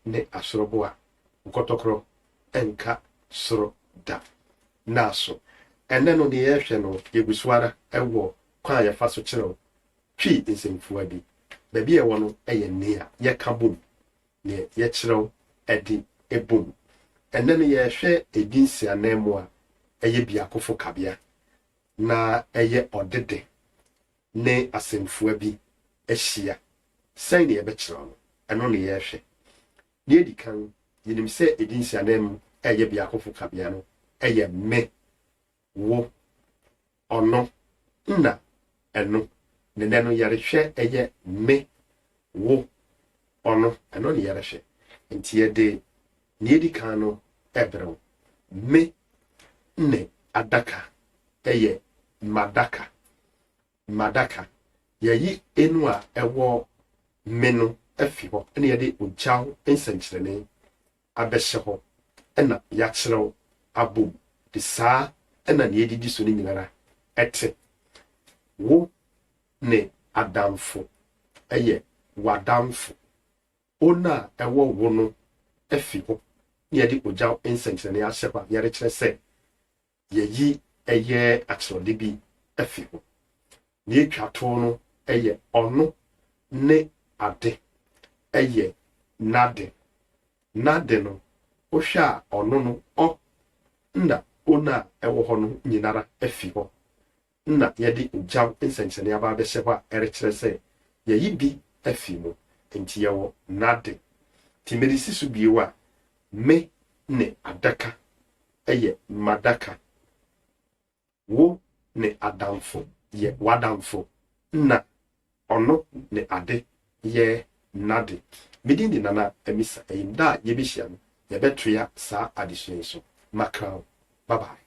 ne asorobo a nkotokro enka soro da naso ene no ne yehwe no yegusuara ewo kwan yefa so kyerɛw twi nsɛmfua bi baabi ɛwɔ no ɛyɛ ne a yɛka bom ne yɛkyerɛw ɛdi ebom ene no yɛhwɛ edinsi anemu a ɛyɛ biakofo kabea na ɛyɛ ɔdede ne asɛmfua bi ahyia sɛn ne yɛbɛkyerɛw no ɛno ne yɛhwɛ ne edi kan yenim sɛ edinsi anemu ɛyɛ biakofo kabea no ɛyɛ me wo ɔno na ɛno ne no yɛrehwɛ ɛyɛ me wo ɔno ɛno ne yɛrehwɛ nti yɛde ne edi kan no ɛbrɛw me ne adaka ɛyɛ madaka yɛyi enu a ɛwɔ me no afi hɔ ɛne yɛde ogyaw nsɛnkyerɛnne abɛhyɛ hɔ ɛna yɛakyerɛw abom de saa ɛna ne yɛdidi so ne nyinara ɛte wo ne adamfo ɛyɛ wadamfo ona ɛwɔ wo no afi hɔ ne yɛde ogyaw nsɛnkyerɛnne ahyɛ hɔ a yɛrekyerɛ sɛ yɛyi ɛyɛ akyerɛwde bi afi hɔ ne yɛtwa to no ɛyɛ ɔno ne ade ɛyɛ nade no wohwɛ a ɔno no ɔ na ona ɛwɔ hɔ no nyinara afi hɔ na yɛde ogyaw nsɛnkyerɛnne aba abɛhyɛ hɔ a ɛrekyerɛ sɛ yɛyi bi afi mu nti yɛwɔ nade timedisi so bio a me ne adaka ɛyɛ madaka wo ne adamfo yɛ wadamfo na ɔno ne ade yɛ nade medin di nana amisa ɛyim da yɛbɛhyia no yɛbɛtoa saa adesua yi so makraw bye bye.